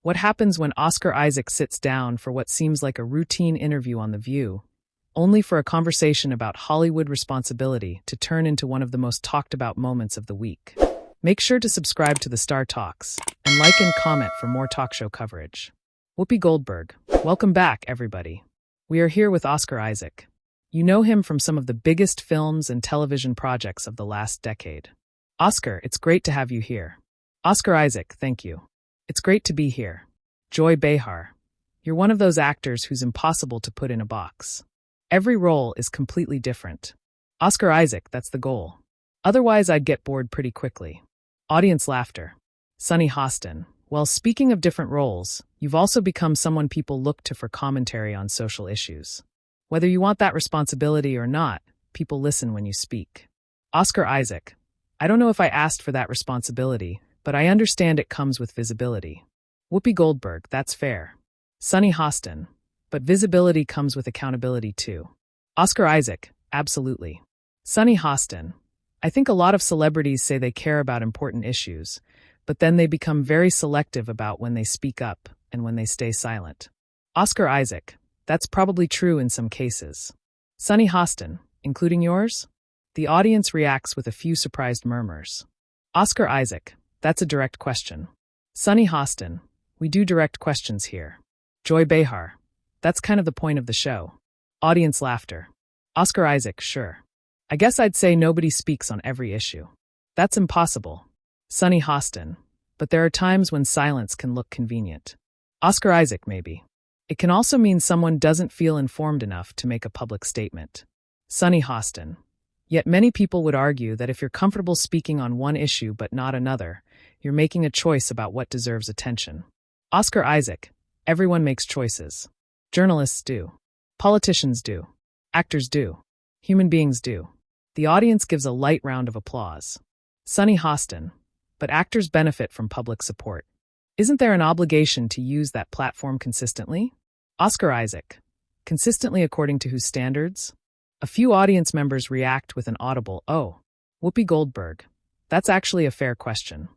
What happens when Oscar Isaac sits down for what seems like a routine interview on The View, only for a conversation about Hollywood responsibility to turn into one of the most talked about moments of the week? Make sure to subscribe to the Star Talks and like and comment for more talk show coverage. Whoopi Goldberg, welcome back, everybody. We are here with Oscar Isaac. You know him from some of the biggest films and television projects of the last decade. Oscar, it's great to have you here. Oscar Isaac, thank you. It's great to be here. Joy Behar, you're one of those actors who's impossible to put in a box. Every role is completely different. Oscar Isaac, that's the goal. Otherwise, I'd get bored pretty quickly. Audience laughter. Sunny Hostin, well, speaking of different roles, you've also become someone people look to for commentary on social issues. Whether you want that responsibility or not, people listen when you speak. Oscar Isaac, I don't know if I asked for that responsibility, but I understand it comes with visibility. Whoopi Goldberg, that's fair. Sunny Hostin, but visibility comes with accountability too. Oscar Isaac, absolutely. Sunny Hostin, I think a lot of celebrities say they care about important issues, but then they become very selective about when they speak up and when they stay silent. Oscar Isaac, that's probably true in some cases. Sunny Hostin, including yours? The audience reacts with a few surprised murmurs. Oscar Isaac, that's a direct question. Sunny Hostin, we do direct questions here. Joy Behar, that's kind of the point of the show. Audience laughter. Oscar Isaac, sure. I guess I'd say nobody speaks on every issue. That's impossible. Sunny Hostin, but there are times when silence can look convenient. Oscar Isaac, maybe. It can also mean someone doesn't feel informed enough to make a public statement. Sunny Hostin, yet many people would argue that if you're comfortable speaking on one issue but not another, you're making a choice about what deserves attention. Oscar Isaac, everyone makes choices. Journalists do. Politicians do. Actors do. Human beings do. The audience gives a light round of applause. Sunny Hostin, but actors benefit from public support. Isn't there an obligation to use that platform consistently? Oscar Isaac, consistently according to whose standards? A few audience members react with an audible, "Oh." Whoopi Goldberg, that's actually a fair question.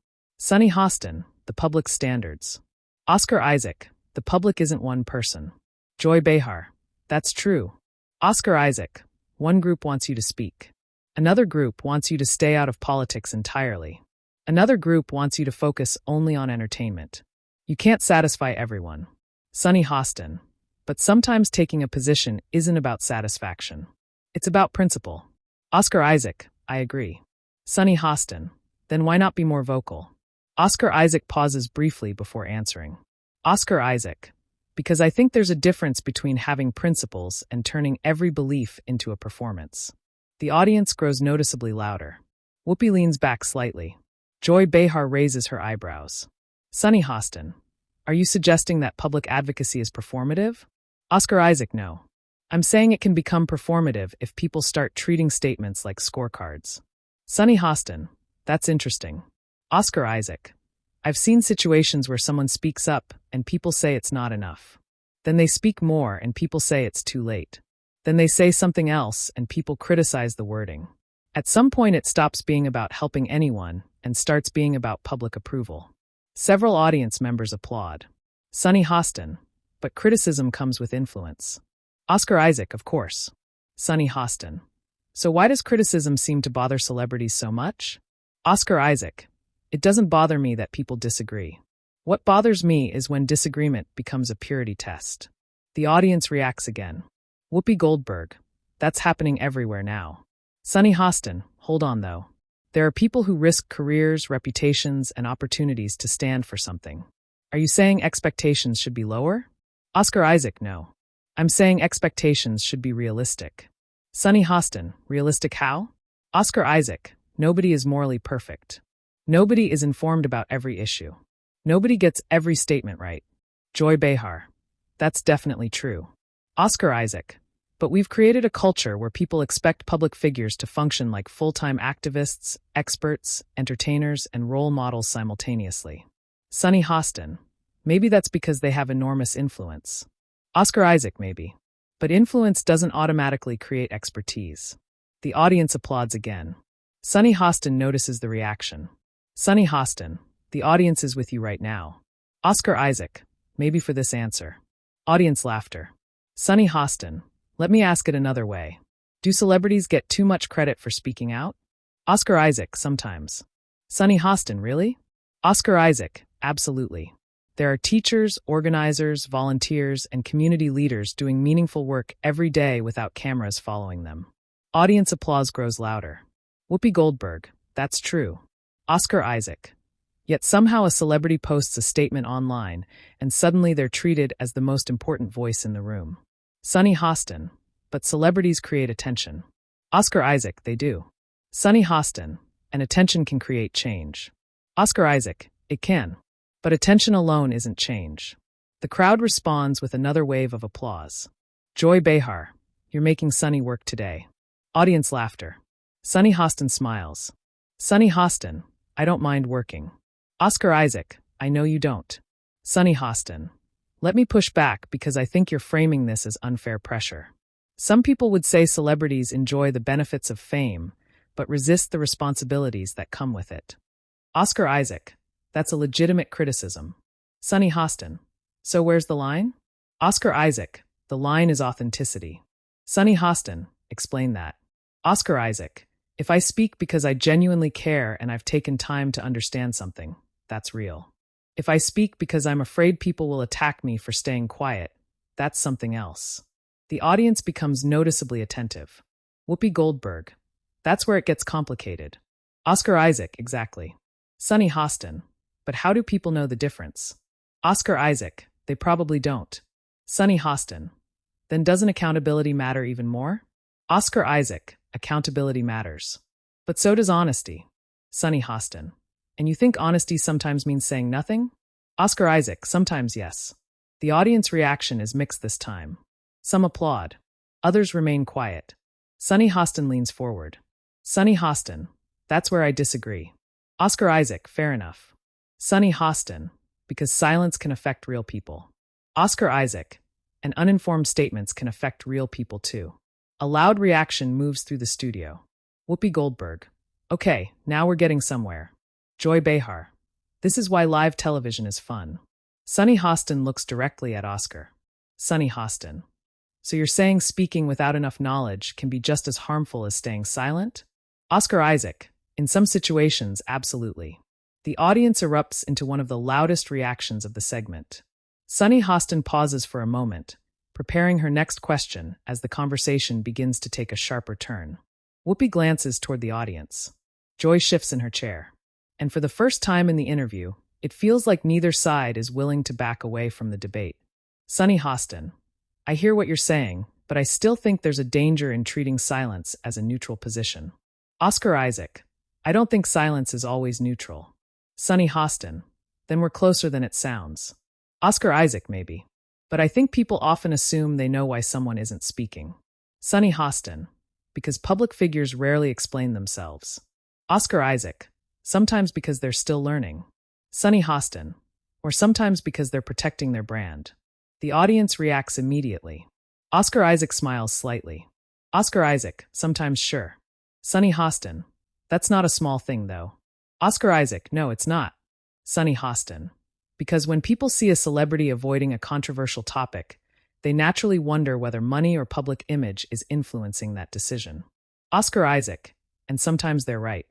Sunny Hostin, the public's standards. Oscar Isaac, the public isn't one person. Joy Behar, that's true. Oscar Isaac, one group wants you to speak. Another group wants you to stay out of politics entirely. Another group wants you to focus only on entertainment. You can't satisfy everyone. Sunny Hostin, but sometimes taking a position isn't about satisfaction. It's about principle. Oscar Isaac, I agree. Sunny Hostin, then why not be more vocal? Oscar Isaac pauses briefly before answering. Oscar Isaac, because I think there's a difference between having principles and turning every belief into a performance. The audience grows noticeably louder. Whoopi leans back slightly. Joy Behar raises her eyebrows. Sunny Hostin, are you suggesting that public advocacy is performative? Oscar Isaac, no. I'm saying it can become performative if people start treating statements like scorecards. Sunny Hostin, that's interesting. Oscar Isaac, I've seen situations where someone speaks up and people say it's not enough. Then they speak more and people say it's too late. Then they say something else and people criticize the wording. At some point it stops being about helping anyone and starts being about public approval. Several audience members applaud. Sunny Hostin, but criticism comes with influence. Oscar Isaac, of course. Sunny Hostin, so why does criticism seem to bother celebrities so much? Oscar Isaac, it doesn't bother me that people disagree. What bothers me is when disagreement becomes a purity test. The audience reacts again. Whoopi Goldberg, that's happening everywhere now. Sunny Hostin, hold on though. There are people who risk careers, reputations, and opportunities to stand for something. Are you saying expectations should be lower? Oscar Isaac, no. I'm saying expectations should be realistic. Sunny Hostin, realistic how? Oscar Isaac, nobody is morally perfect. Nobody is informed about every issue. Nobody gets every statement right. Joy Behar, that's definitely true. Oscar Isaac, but we've created a culture where people expect public figures to function like full-time activists, experts, entertainers, and role models simultaneously. Sunny Hostin, maybe that's because they have enormous influence. Oscar Isaac, maybe. But influence doesn't automatically create expertise. The audience applauds again. Sunny Hostin notices the reaction. Sunny Hostin, the audience is with you right now. Oscar Isaac, maybe for this answer. Audience laughter. Sunny Hostin, let me ask it another way. Do celebrities get too much credit for speaking out? Oscar Isaac, sometimes. Sunny Hostin, really? Oscar Isaac, absolutely. There are teachers, organizers, volunteers, and community leaders doing meaningful work every day without cameras following them. Audience applause grows louder. Whoopi Goldberg, that's true. Oscar Isaac. Yet somehow a celebrity posts a statement online, and suddenly they're treated as the most important voice in the room. Sunny Hostin, but celebrities create attention. Oscar Isaac, they do. Sunny Hostin, and attention can create change. Oscar Isaac, it can. But attention alone isn't change. The crowd responds with another wave of applause. Joy Behar, you're making Sunny work today. Audience laughter. Sunny Hostin smiles. Sunny Hostin, I don't mind working. Oscar Isaac, I know you don't. Sunny Hostin, let me push back because I think you're framing this as unfair pressure. Some people would say celebrities enjoy the benefits of fame, but resist the responsibilities that come with it. Oscar Isaac, that's a legitimate criticism. Sunny Hostin, so where's the line? Oscar Isaac, the line is authenticity. Sunny Hostin, explain that. Oscar Isaac, if I speak because I genuinely care and I've taken time to understand something, that's real. If I speak because I'm afraid people will attack me for staying quiet, that's something else. The audience becomes noticeably attentive. Whoopi Goldberg, that's where it gets complicated. Oscar Isaac, exactly. Sunny Hostin, but how do people know the difference? Oscar Isaac, they probably don't. Sunny Hostin, then doesn't accountability matter even more? Oscar Isaac, accountability matters. But so does honesty. Sunny Hostin, and you think honesty sometimes means saying nothing? Oscar Isaac, sometimes yes. The audience reaction is mixed this time. Some applaud. Others remain quiet. Sunny Hostin leans forward. Sunny Hostin, that's where I disagree. Oscar Isaac, fair enough. Sunny Hostin, because silence can affect real people. Oscar Isaac, and uninformed statements can affect real people too. A loud reaction moves through the studio. Whoopi Goldberg, okay, now we're getting somewhere. Joy Behar, this is why live television is fun. Sunny Hostin looks directly at Oscar. Sunny Hostin, so you're saying speaking without enough knowledge can be just as harmful as staying silent? Oscar Isaac, in some situations, absolutely. The audience erupts into one of the loudest reactions of the segment. Sunny Hostin pauses for a moment, preparing her next question as the conversation begins to take a sharper turn. Whoopi glances toward the audience. Joy shifts in her chair. And for the first time in the interview, it feels like neither side is willing to back away from the debate. Sunny Hostin, I hear what you're saying, but I still think there's a danger in treating silence as a neutral position. Oscar Isaac, I don't think silence is always neutral. Sunny Hostin, then we're closer than it sounds. Oscar Isaac, maybe. But I think people often assume they know why someone isn't speaking. Sunny Hostin, because public figures rarely explain themselves. Oscar Isaac, sometimes because they're still learning. Sunny Hostin, or sometimes because they're protecting their brand. The audience reacts immediately. Oscar Isaac smiles slightly. Oscar Isaac, sometimes sure. Sunny Hostin, that's not a small thing though. Oscar Isaac, no, it's not. Sunny Hostin, because when people see a celebrity avoiding a controversial topic, they naturally wonder whether money or public image is influencing that decision. Oscar Isaac, and sometimes they're right.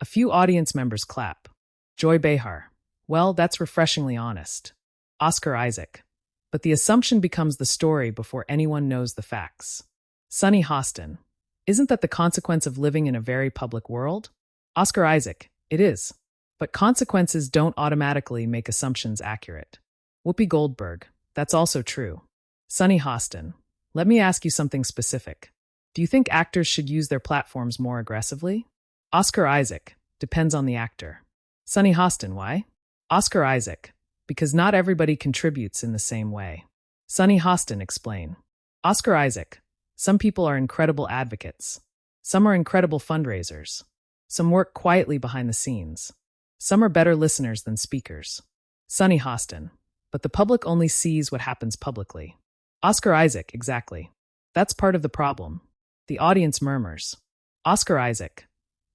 A few audience members clap. Joy Behar, well, that's refreshingly honest. Oscar Isaac, but the assumption becomes the story before anyone knows the facts. Sunny Hostin, isn't that the consequence of living in a very public world? Oscar Isaac, it is. But consequences don't automatically make assumptions accurate. Whoopi Goldberg, that's also true. Sunny Hostin, let me ask you something specific. Do you think actors should use their platforms more aggressively? Oscar Isaac, depends on the actor. Sunny Hostin, why? Oscar Isaac, because not everybody contributes in the same way. Sunny Hostin, explain. Oscar Isaac, some people are incredible advocates. Some are incredible fundraisers. Some work quietly behind the scenes. Some are better listeners than speakers. Sunny Hostin, but the public only sees what happens publicly. Oscar Isaac, exactly. That's part of the problem. The audience murmurs. Oscar Isaac,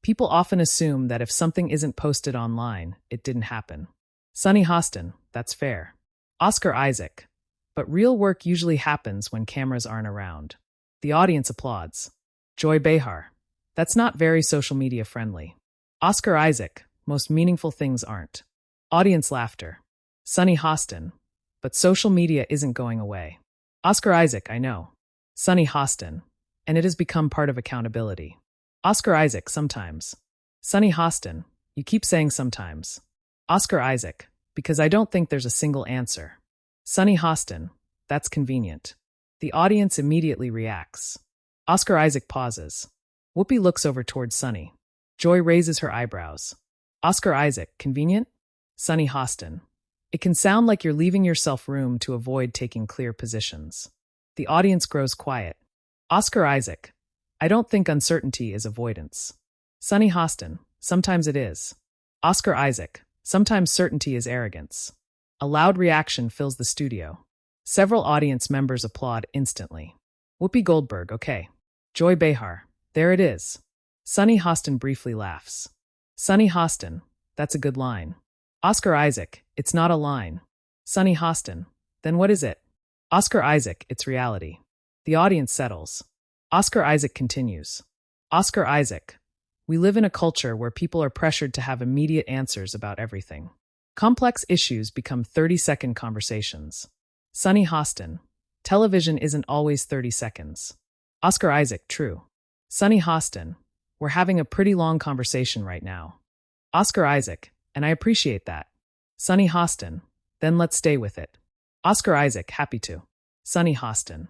people often assume that if something isn't posted online, it didn't happen. Sunny Hostin, That's fair. Oscar Isaac. But real work usually happens when cameras aren't around. The audience applauds. Joy Behar. That's not very social media friendly. Oscar Isaac. Most meaningful things aren't. Audience laughter. Sunny Hostin. But social media isn't going away. Oscar Isaac, I know. Sunny Hostin. And it has become part of accountability. Oscar Isaac, sometimes. Sunny Hostin. You keep saying sometimes. Oscar Isaac. Because I don't think there's a single answer. Sunny Hostin. That's convenient. The audience immediately reacts. Oscar Isaac pauses. Whoopi looks over towards Sunny. Joy raises her eyebrows. Oscar Isaac, convenient? Sunny Hostin. It can sound like you're leaving yourself room to avoid taking clear positions. The audience grows quiet. Oscar Isaac. I don't think uncertainty is avoidance. Sunny Hostin. Sometimes it is. Oscar Isaac. Sometimes certainty is arrogance. A loud reaction fills the studio. Several audience members applaud instantly. Whoopi Goldberg, okay. Joy Behar. There it is. Sunny Hostin briefly laughs. Sunny Hostin. That's a good line. Oscar Isaac. It's not a line. Sunny Hostin. Then what is it? Oscar Isaac. It's reality. The audience settles. Oscar Isaac continues. Oscar Isaac. We live in a culture where people are pressured to have immediate answers about everything. Complex issues become 30-second conversations. Sunny Hostin. Television isn't always 30 seconds. Oscar Isaac. True. Sunny Hostin. We're having a pretty long conversation right now. Oscar Isaac. And I appreciate that. Sunny Hostin. Then let's stay with it. Oscar Isaac. Happy to. Sunny Hostin.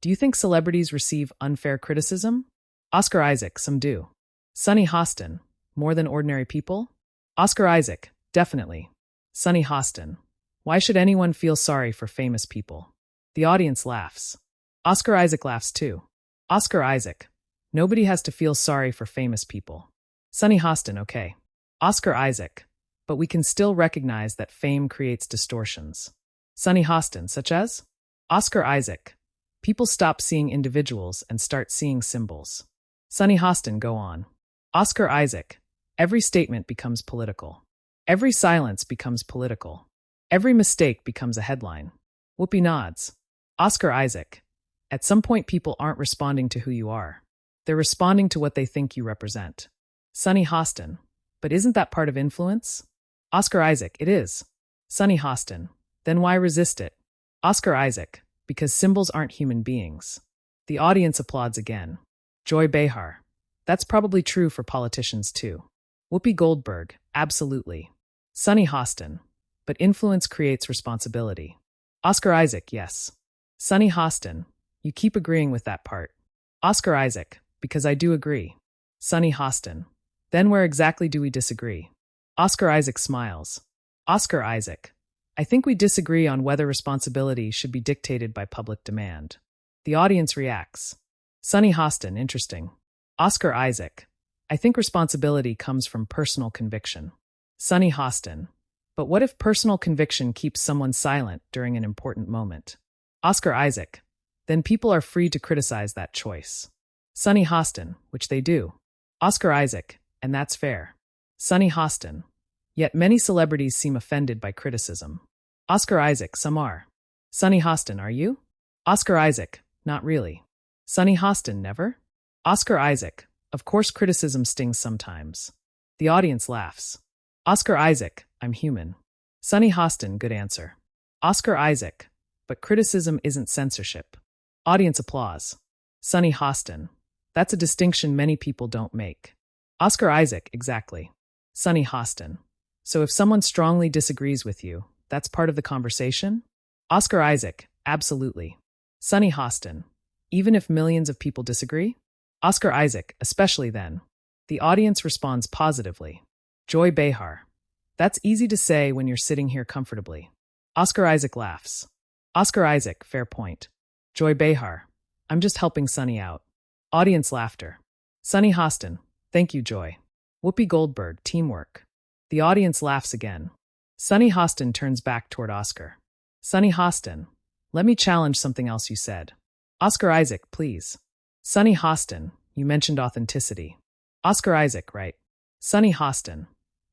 Do you think celebrities receive unfair criticism? Oscar Isaac. Some do. Sunny Hostin. More than ordinary people? Oscar Isaac. Definitely. Sunny Hostin. Why should anyone feel sorry for famous people? The audience laughs. Oscar Isaac laughs too. Oscar Isaac. Nobody has to feel sorry for famous people. Sunny Hostin. Okay. Oscar Isaac. But we can still recognize that fame creates distortions. Sunny Hostin. Such as? Oscar Isaac. People stop seeing individuals and start seeing symbols. Sunny Hostin. Go on. Oscar Isaac. Every statement becomes political. Every silence becomes political. Every mistake becomes a headline. Whoopi nods. Oscar Isaac. At some point people aren't responding to who you are. They're responding to what they think you represent. Sunny Hostin. But isn't that part of influence? Oscar Isaac. It is. Sunny Hostin. Then why resist it? Oscar Isaac. Because symbols aren't human beings. The audience applauds again. Joy Behar. That's probably true for politicians too. Whoopi Goldberg. Absolutely. Sunny Hostin. But influence creates responsibility. Oscar Isaac. Yes. Sunny Hostin. You keep agreeing with that part. Oscar Isaac. Because I do agree. Sunny Hostin. Then where exactly do we disagree? Oscar Isaac smiles. Oscar Isaac. I think we disagree on whether responsibility should be dictated by public demand. The audience reacts. Sunny Hostin. Interesting. Oscar Isaac. I think responsibility comes from personal conviction. Sunny Hostin. But what if personal conviction keeps someone silent during an important moment? Oscar Isaac. Then people are free to criticize that choice. Sunny Hostin. Which they do. Oscar Isaac. And that's fair. Sunny Hostin. Yet many celebrities seem offended by criticism. Oscar Isaac. Some are. Sunny Hostin. Are you? Oscar Isaac. Not really. Sunny Hostin. Never? Oscar Isaac. Of course criticism stings sometimes. The audience laughs. Oscar Isaac. I'm human. Sunny Hostin. Good answer. Oscar Isaac. But criticism isn't censorship. Audience applause. Sunny Hostin. That's a distinction many people don't make. Oscar Isaac. Exactly. Sunny Hostin. So if someone strongly disagrees with you, that's part of the conversation? Oscar Isaac. Absolutely. Sunny Hostin. Even if millions of people disagree? Oscar Isaac. Especially then. The audience responds positively. Joy Behar. That's easy to say when you're sitting here comfortably. Oscar Isaac laughs. Oscar Isaac. Fair point. Joy Behar. I'm just helping Sunny out. Audience laughter. Sunny Hostin. Thank you, Joy. Whoopi Goldberg. Teamwork. The audience laughs again. Sunny Hostin turns back toward Oscar. Sunny Hostin. Let me challenge something else you said. Oscar Isaac, please. Sunny Hostin. You mentioned authenticity. Oscar Isaac, right? Sunny Hostin.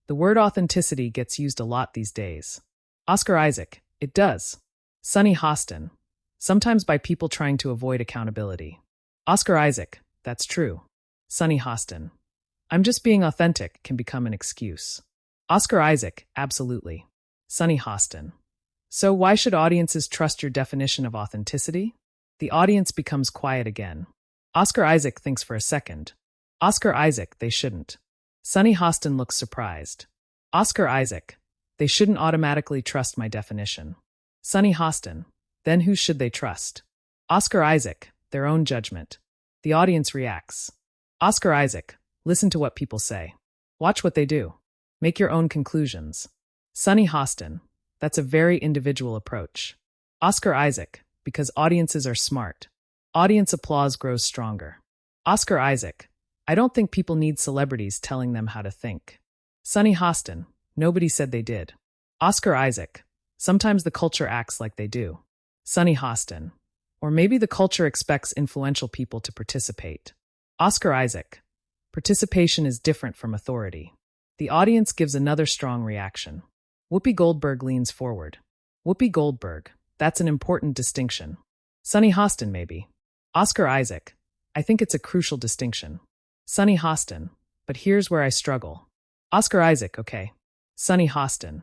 The word authenticity gets used a lot these days. Oscar Isaac, it does. Sunny Hostin, sometimes by people trying to avoid accountability. Oscar Isaac, that's true. Sunny Hostin, I'm just being authentic can become an excuse. Oscar Isaac, absolutely. Sunny Hostin, so why should audiences trust your definition of authenticity? The audience becomes quiet again. Oscar Isaac thinks for a second. Oscar Isaac, they shouldn't. Sunny Hostin looks surprised. Oscar Isaac, they shouldn't automatically trust my definition. Sunny Hostin, then who should they trust? Oscar Isaac, their own judgment. The audience reacts. Oscar Isaac, listen to what people say. Watch what they do. Make your own conclusions. Sunny Hostin, that's a very individual approach. Oscar Isaac, because audiences are smart. Audience applause grows stronger. Oscar Isaac, I don't think people need celebrities telling them how to think. Sunny Hostin, nobody said they did. Oscar Isaac, sometimes the culture acts like they do. Sunny Hostin, or maybe the culture expects influential people to participate. Oscar Isaac, participation is different from authority. The audience gives another strong reaction. Whoopi Goldberg leans forward. Whoopi Goldberg, that's an important distinction. Sunny Hostin, maybe. Oscar Isaac, I think it's a crucial distinction. Sunny Hostin, but here's where I struggle. Oscar Isaac, okay. Sunny Hostin,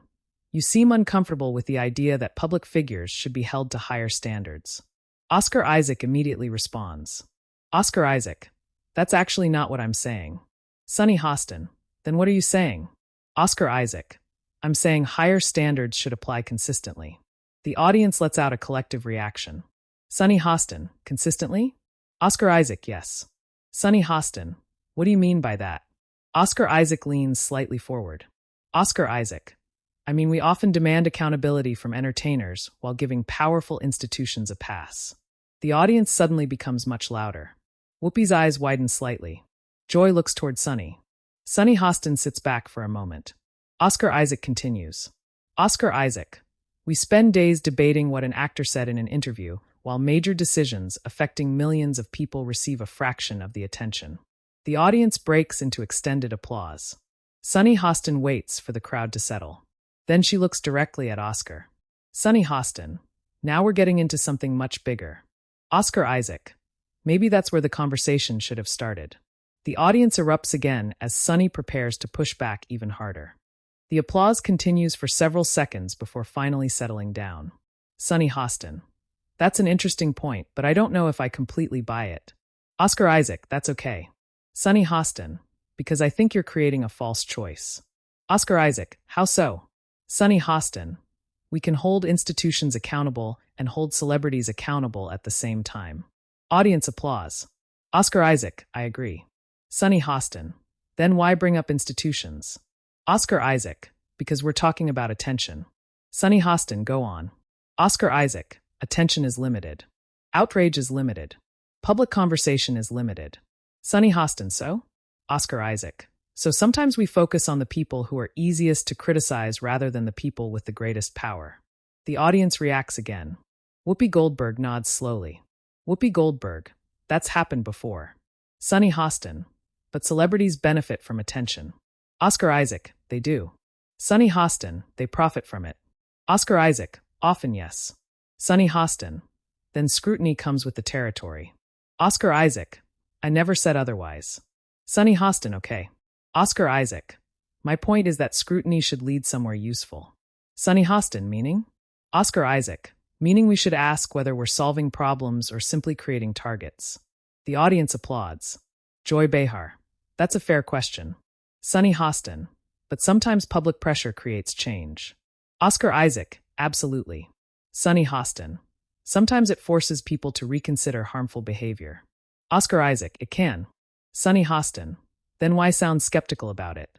you seem uncomfortable with the idea that public figures should be held to higher standards. Oscar Isaac immediately responds. Oscar Isaac, that's actually not what I'm saying. Sunny Hostin, then what are you saying? Oscar Isaac, I'm saying higher standards should apply consistently. The audience lets out a collective reaction. Sunny Hostin, consistently? Oscar Isaac, yes. Sunny Hostin, what do you mean by that? Oscar Isaac leans slightly forward. Oscar Isaac, I mean, we often demand accountability from entertainers while giving powerful institutions a pass. The audience suddenly becomes much louder. Whoopi's eyes widen slightly. Joy looks toward Sunny. Sunny Hostin sits back for a moment. Oscar Isaac continues. Oscar Isaac, we spend days debating what an actor said in an interview, while major decisions affecting millions of people receive a fraction of the attention. The audience breaks into extended applause. Sunny Hostin waits for the crowd to settle. Then she looks directly at Oscar. Sunny Hostin, now we're getting into something much bigger. Oscar Isaac, maybe that's where the conversation should have started. The audience erupts again as Sunny prepares to push back even harder. The applause continues for several seconds before finally settling down. Sunny Hostin, that's an interesting point, but I don't know if I completely buy it. Oscar Isaac, that's okay. Sunny Hostin, because I think you're creating a false choice. Oscar Isaac, how so? Sunny Hostin, we can hold institutions accountable and hold celebrities accountable at the same time. Audience applause. Oscar Isaac, I agree. Sunny Hostin, then why bring up institutions? Oscar Isaac, because we're talking about attention. Sunny Hostin, go on. Oscar Isaac, attention is limited. Outrage is limited. Public conversation is limited. Sunny Hostin, so? Oscar Isaac, so sometimes we focus on the people who are easiest to criticize rather than the people with the greatest power. The audience reacts again. Whoopi Goldberg nods slowly. Whoopi Goldberg, that's happened before. Sunny Hostin, but celebrities benefit from attention. Oscar Isaac, they do. Sunny Hostin, they profit from it. Oscar Isaac, often yes. Sunny Hostin, then scrutiny comes with the territory. Oscar Isaac, I never said otherwise. Sunny Hostin, okay. Oscar Isaac, my point is that scrutiny should lead somewhere useful. Sunny Hostin, meaning? Oscar Isaac, meaning we should ask whether we're solving problems or simply creating targets. The audience applauds. Joy Behar, that's a fair question. Sunny Hostin, but sometimes public pressure creates change. Oscar Isaac, absolutely. Sunny Hostin, sometimes it forces people to reconsider harmful behavior. Oscar Isaac, it can. Sunny Hostin, then why sound skeptical about it?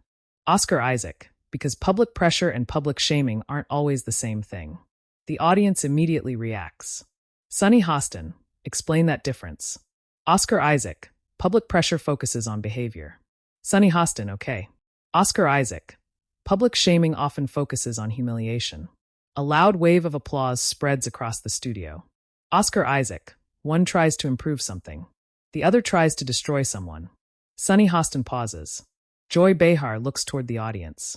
Oscar Isaac, because public pressure and public shaming aren't always the same thing. The audience immediately reacts. Sunny Hostin, explain that difference. Oscar Isaac, public pressure focuses on behavior. Sunny Hostin, okay. Oscar Isaac, public shaming often focuses on humiliation. A loud wave of applause spreads across the studio. Oscar Isaac, one tries to improve something. The other tries to destroy someone. Sunny Hostin pauses. Joy Behar looks toward the audience.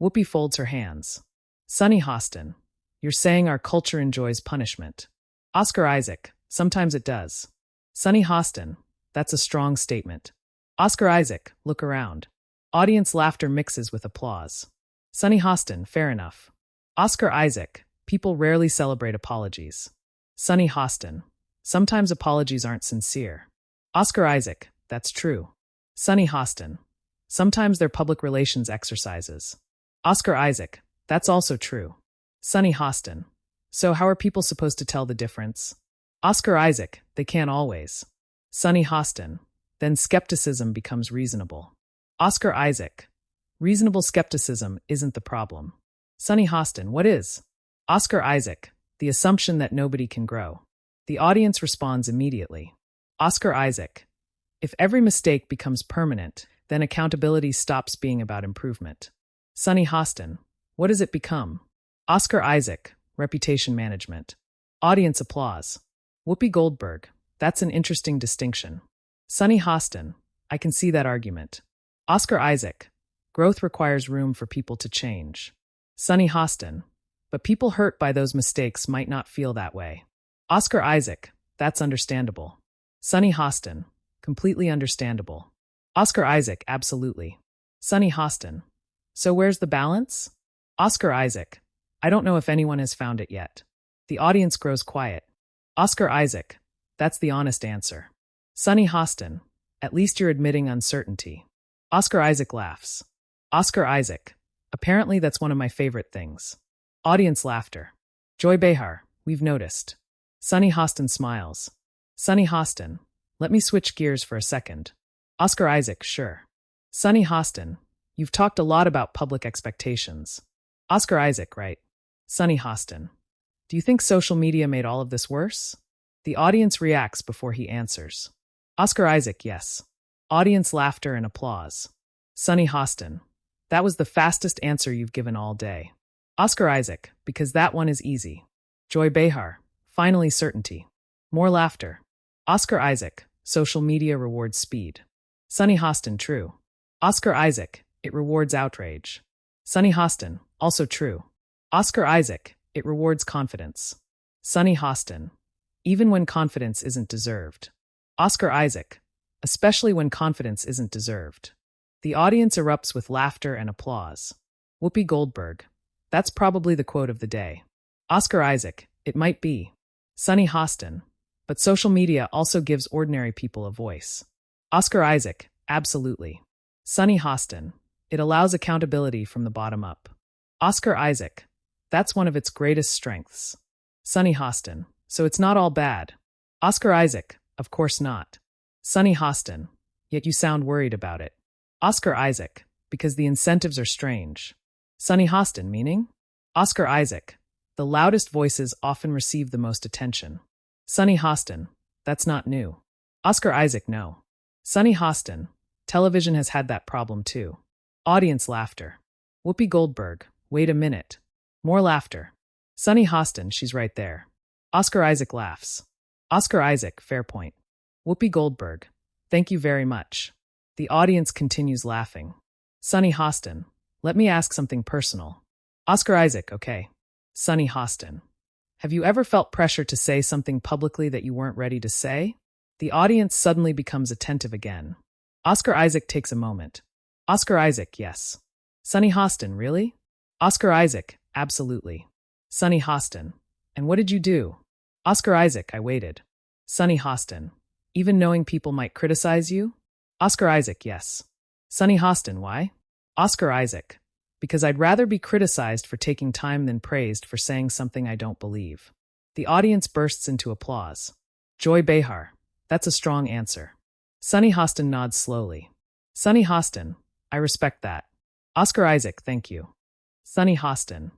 Whoopi folds her hands. Sunny Hostin, You're saying our culture enjoys punishment. Oscar Isaac, sometimes it does. Sunny Hostin, that's a strong statement. Oscar Isaac, look around. Audience laughter mixes with applause. Sunny Hostin, fair enough. Oscar Isaac, people rarely celebrate apologies. Sunny Hostin, sometimes apologies aren't sincere. Oscar Isaac, that's true. Sunny Hostin, sometimes they're public relations exercises. Oscar Isaac, that's also true. Sunny Hostin, so how are people supposed to tell the difference? Oscar Isaac, they can't always. Sunny Hostin, then skepticism becomes reasonable. Oscar Isaac, reasonable skepticism isn't the problem. Sunny Hostin, what is? Oscar Isaac, the assumption that nobody can grow. The audience responds immediately. Oscar Isaac, if every mistake becomes permanent, then accountability stops being about improvement. Sunny Hostin, what does it become? Oscar Isaac, reputation management. Audience applause. Whoopi Goldberg, that's an interesting distinction. Sunny Hostin, I can see that argument. Oscar Isaac, growth requires room for people to change. Sunny Hostin, but people hurt by those mistakes might not feel that way. Oscar Isaac, that's understandable. Sunny Hostin, completely understandable. Oscar Isaac, absolutely. Sunny Hostin, so where's the balance? Oscar Isaac, I don't know if anyone has found it yet. The audience grows quiet. Oscar Isaac, that's the honest answer. Sunny Hostin, at least you're admitting uncertainty. Oscar Isaac laughs. Oscar Isaac, apparently that's one of my favorite things. Audience laughter. Joy Behar, we've noticed. Sunny Hostin smiles. Sunny Hostin, let me switch gears for a second. Oscar Isaac, sure. Sunny Hostin, you've talked a lot about public expectations. Oscar Isaac, right? Sunny Hostin, do you think social media made all of this worse? The audience reacts before he answers. Oscar Isaac, yes. Audience laughter and applause. Sunny Hostin, that was the fastest answer you've given all day. Oscar Isaac, because that one is easy. Joy Behar, finally certainty. More laughter. Oscar Isaac, social media rewards speed. Sunny Hostin, true. Oscar Isaac, it rewards outrage. Sunny Hostin, also true. Oscar Isaac, it rewards confidence. Sunny Hostin, even when confidence isn't deserved. Oscar Isaac, especially when confidence isn't deserved. The audience erupts with laughter and applause. Whoopi Goldberg, that's probably the quote of the day. Oscar Isaac, it might be. Sunny Hostin, but social media also gives ordinary people a voice. Oscar Isaac, absolutely. Sunny Hostin, it allows accountability from the bottom up. Oscar Isaac, that's one of its greatest strengths. Sunny Hostin, so it's not all bad. Oscar Isaac, of course not. Sunny Hostin, yet you sound worried about it. Oscar Isaac, because the incentives are strange. Sunny Hostin, meaning? Oscar Isaac, the loudest voices often receive the most attention. Sunny Hostin, that's not new. Oscar Isaac, no. Sunny Hostin, television has had that problem too. Audience laughter. Whoopi Goldberg, wait a minute. More laughter. Sunny Hostin, she's right there. Oscar Isaac laughs. Oscar Isaac, fair point. Whoopi Goldberg, thank you very much. The audience continues laughing. Sunny Hostin, let me ask something personal. Oscar Isaac, okay. Sunny Hostin, have you ever felt pressure to say something publicly that you weren't ready to say? The audience suddenly becomes attentive again. Oscar Isaac takes a moment. Oscar Isaac, yes. Sunny Hostin, really? Oscar Isaac, absolutely. Sunny Hostin, and what did you do? Oscar Isaac, I waited. Sunny Hostin, even knowing people might criticize you? Oscar Isaac, yes. Sunny Hostin, why? Oscar Isaac, because I'd rather be criticized for taking time than praised for saying something I don't believe. The audience bursts into applause. Joy Behar, that's a strong answer. Sunny Hostin nods slowly. Sunny Hostin, I respect that. Oscar Isaac, thank you. Sunny Hostin,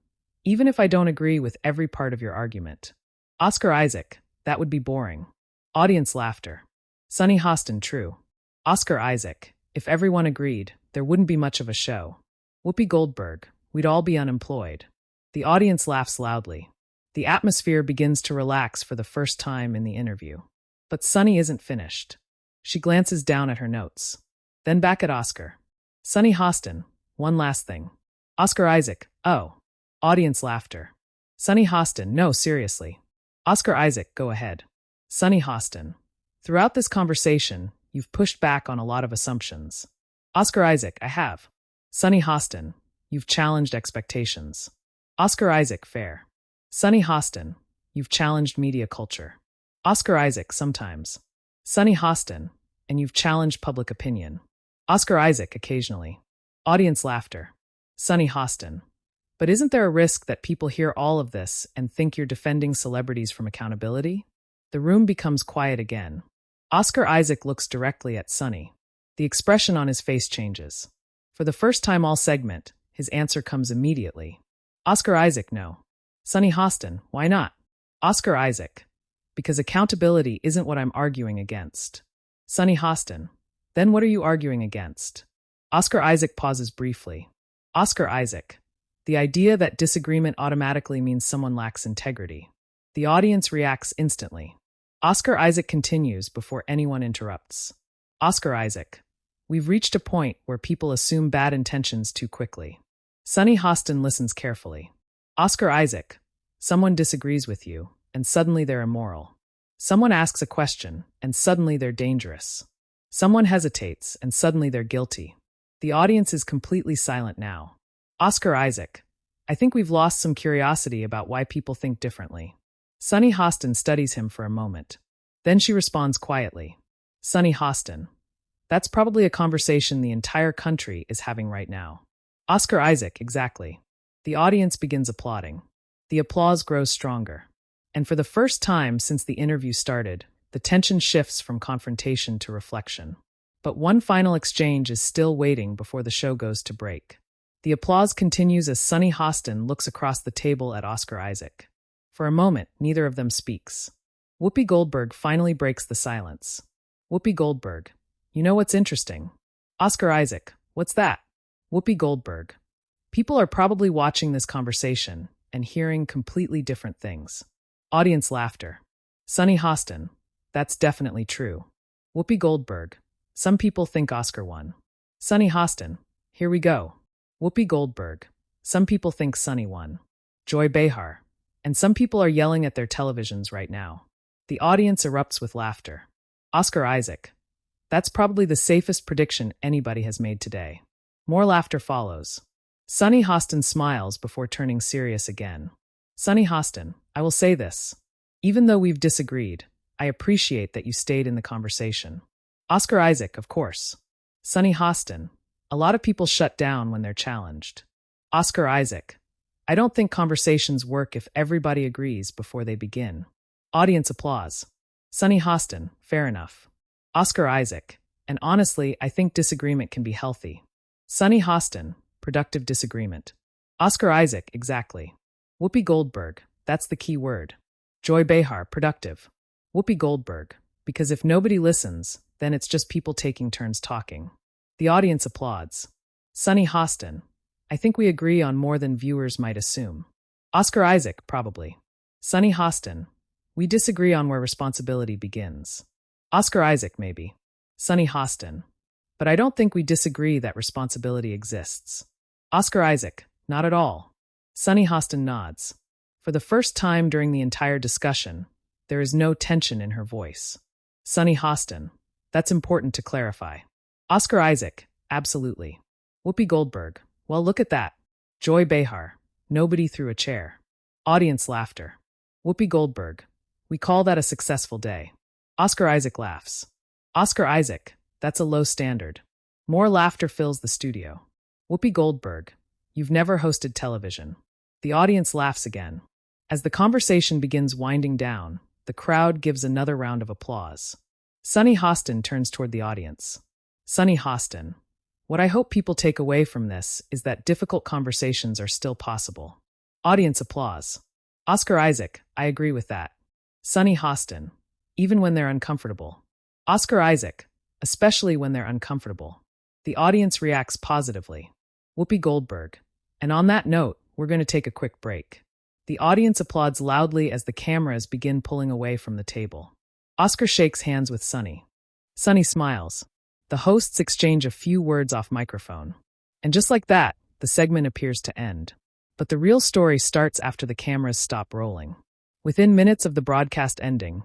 even if I don't agree with every part of your argument. Oscar Isaac, that would be boring. Audience laughter. Sunny Hostin, true. Oscar Isaac, if everyone agreed, there wouldn't be much of a show. Whoopi Goldberg, we'd all be unemployed. The audience laughs loudly. The atmosphere begins to relax for the first time in the interview. But Sunny isn't finished. She glances down at her notes. Then back at Oscar. Sunny Hostin, one last thing. Oscar Isaac, oh. Audience laughter. Sunny Hostin, no, seriously. Oscar Isaac, go ahead. Sunny Hostin. Throughout this conversation, you've pushed back on a lot of assumptions. Oscar Isaac, I have. Sunny Hostin. You've challenged expectations. Oscar Isaac, fair. Sunny Hostin. You've challenged media culture. Oscar Isaac, sometimes. Sunny Hostin. And you've challenged public opinion. Oscar Isaac, occasionally. Audience laughter. Sunny Hostin. But isn't there a risk that people hear all of this and think you're defending celebrities from accountability? The room becomes quiet again. Oscar Isaac looks directly at Sunny. The expression on his face changes. For the first time all segment, his answer comes immediately. Oscar Isaac, no. Sunny Hostin, why not? Oscar Isaac. Because accountability isn't what I'm arguing against. Sunny Hostin. Then what are you arguing against? Oscar Isaac pauses briefly. Oscar Isaac. The idea that disagreement automatically means someone lacks integrity. The audience reacts instantly. Oscar Isaac continues before anyone interrupts. Oscar Isaac. We've reached a point where people assume bad intentions too quickly. Sunny Hostin listens carefully. Oscar Isaac. Someone disagrees with you, and suddenly they're immoral. Someone asks a question, and suddenly they're dangerous. Someone hesitates, and suddenly they're guilty. The audience is completely silent now. Oscar Isaac. I think we've lost some curiosity about why people think differently. Sunny Hostin studies him for a moment. Then she responds quietly. Sunny Hostin. That's probably a conversation the entire country is having right now. Oscar Isaac, exactly. The audience begins applauding. The applause grows stronger. And for the first time since the interview started, the tension shifts from confrontation to reflection. But one final exchange is still waiting before the show goes to break. The applause continues as Sunny Hostin looks across the table at Oscar Isaac. For a moment, neither of them speaks. Whoopi Goldberg finally breaks the silence. Whoopi Goldberg. You know what's interesting? Oscar Isaac. What's that? Whoopi Goldberg. People are probably watching this conversation and hearing completely different things. Audience laughter. Sunny Hostin. That's definitely true. Whoopi Goldberg. Some people think Oscar won. Sunny Hostin. Here we go. Whoopi Goldberg. Some people think Sunny won. Joy Behar. And some people are yelling at their televisions right now. The audience erupts with laughter. Oscar Isaac. That's probably the safest prediction anybody has made today. More laughter follows. Sunny Hostin smiles before turning serious again. Sunny Hostin, I will say this. Even though we've disagreed, I appreciate that you stayed in the conversation. Oscar Isaac, of course. Sunny Hostin, a lot of people shut down when they're challenged. Oscar Isaac, I don't think conversations work if everybody agrees before they begin. Audience applause. Sunny Hostin, fair enough. Oscar Isaac, and honestly, I think disagreement can be healthy. Sunny Hostin, productive disagreement. Oscar Isaac, exactly. Whoopi Goldberg, that's the key word. Joy Behar, productive. Whoopi Goldberg, because if nobody listens, then it's just people taking turns talking. The audience applauds. Sunny Hostin, I think we agree on more than viewers might assume. Oscar Isaac, probably. Sunny Hostin, we disagree on where responsibility begins. Oscar Isaac, maybe. Sunny Hostin, but I don't think we disagree that responsibility exists. Oscar Isaac, not at all. Sunny Hostin nods. For the first time during the entire discussion, there is no tension in her voice. Sunny Hostin, that's important to clarify. Oscar Isaac, absolutely. Whoopi Goldberg, well, look at that. Joy Behar, nobody threw a chair. Audience laughter. Whoopi Goldberg, we call that a successful day. Oscar Isaac laughs. Oscar Isaac, that's a low standard. More laughter fills the studio. Whoopi Goldberg, you've never hosted television. The audience laughs again. As the conversation begins winding down, the crowd gives another round of applause. Sunny Hostin turns toward the audience. Sunny Hostin, what I hope people take away from this is that difficult conversations are still possible. Audience applause. Oscar Isaac, I agree with that. Sunny Hostin, even when they're uncomfortable. Oscar Isaac, especially when they're uncomfortable. The audience reacts positively. Whoopi Goldberg, and on that note, we're going to take a quick break. The audience applauds loudly as the cameras begin pulling away from the table. Oscar shakes hands with Sunny. Sunny smiles. The hosts exchange a few words off microphone. And just like that, the segment appears to end. But the real story starts after the cameras stop rolling. Within minutes of the broadcast ending,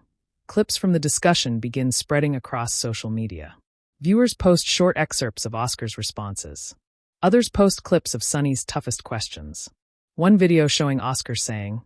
clips from the discussion begin spreading across social media. Viewers post short excerpts of Oscar's responses. Others post clips of Sunny's toughest questions. One video showing Oscar saying,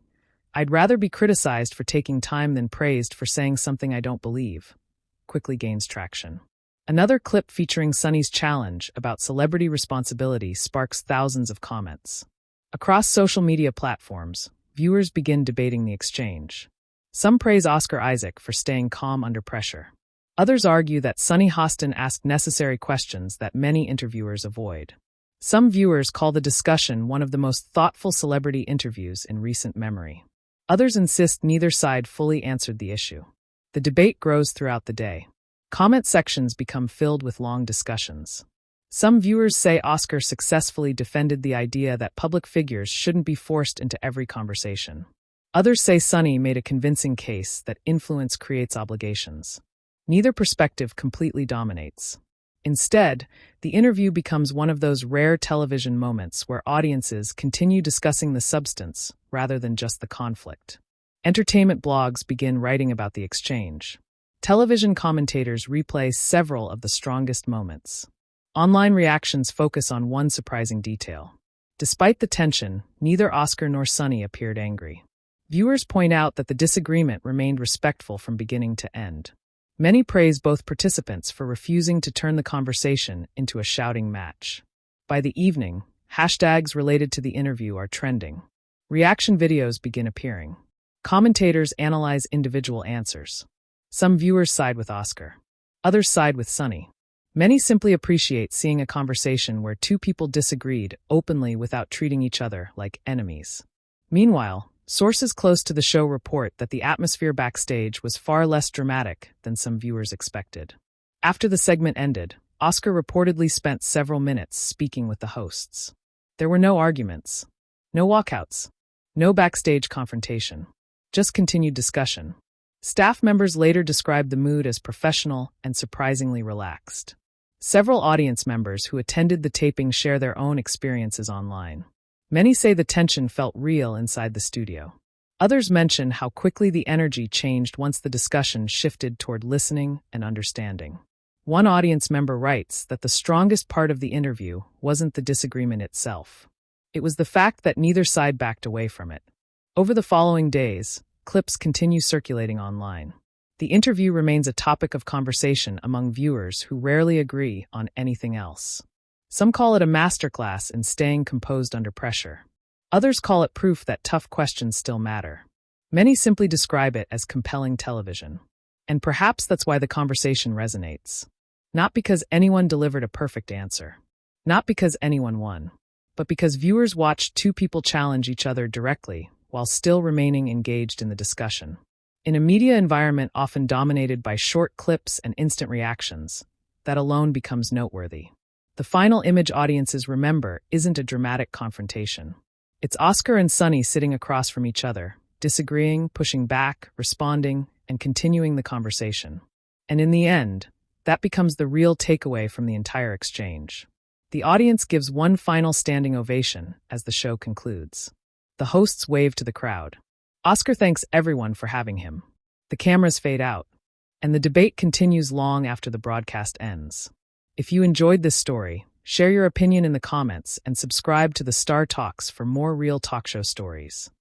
"I'd rather be criticized for taking time than praised for saying something I don't believe," quickly gains traction. Another clip featuring Sunny's challenge about celebrity responsibility sparks thousands of comments. Across social media platforms, viewers begin debating the exchange. Some praise Oscar Isaac for staying calm under pressure. Others argue that Sunny Hostin asked necessary questions that many interviewers avoid. Some viewers call the discussion one of the most thoughtful celebrity interviews in recent memory. Others insist neither side fully answered the issue. The debate grows throughout the day. Comment sections become filled with long discussions. Some viewers say Oscar successfully defended the idea that public figures shouldn't be forced into every conversation. Others say Sunny made a convincing case that influence creates obligations. Neither perspective completely dominates. Instead, the interview becomes one of those rare television moments where audiences continue discussing the substance rather than just the conflict. Entertainment blogs begin writing about the exchange. Television commentators replay several of the strongest moments. Online reactions focus on one surprising detail. Despite the tension, neither Oscar nor Sunny appeared angry. Viewers point out that the disagreement remained respectful from beginning to end. Many praise both participants for refusing to turn the conversation into a shouting match. By the evening, hashtags related to the interview are trending. Reaction videos begin appearing. Commentators analyze individual answers. Some viewers side with Oscar. Others side with Sunny. Many simply appreciate seeing a conversation where two people disagreed openly without treating each other like enemies. Meanwhile, sources close to the show report that the atmosphere backstage was far less dramatic than some viewers expected. After the segment ended, Oscar reportedly spent several minutes speaking with the hosts. There were no arguments, no walkouts, no backstage confrontation, just continued discussion. Staff members later described the mood as professional and surprisingly relaxed. Several audience members who attended the taping share their own experiences online. Many say the tension felt real inside the studio. Others mention how quickly the energy changed once the discussion shifted toward listening and understanding. One audience member writes that the strongest part of the interview wasn't the disagreement itself. It was the fact that neither side backed away from it. Over the following days, clips continue circulating online. The interview remains a topic of conversation among viewers who rarely agree on anything else. Some call it a masterclass in staying composed under pressure. Others call it proof that tough questions still matter. Many simply describe it as compelling television. And perhaps that's why the conversation resonates. Not because anyone delivered a perfect answer. Not because anyone won. But because viewers watched two people challenge each other directly while still remaining engaged in the discussion. In a media environment often dominated by short clips and instant reactions, that alone becomes noteworthy. The final image audiences remember isn't a dramatic confrontation. It's Oscar and Sunny sitting across from each other, disagreeing, pushing back, responding, and continuing the conversation. And in the end, that becomes the real takeaway from the entire exchange. The audience gives one final standing ovation as the show concludes. The hosts wave to the crowd. Oscar thanks everyone for having him. The cameras fade out, and the debate continues long after the broadcast ends. If you enjoyed this story, share your opinion in the comments and subscribe to the Star Talks for more real talk show stories.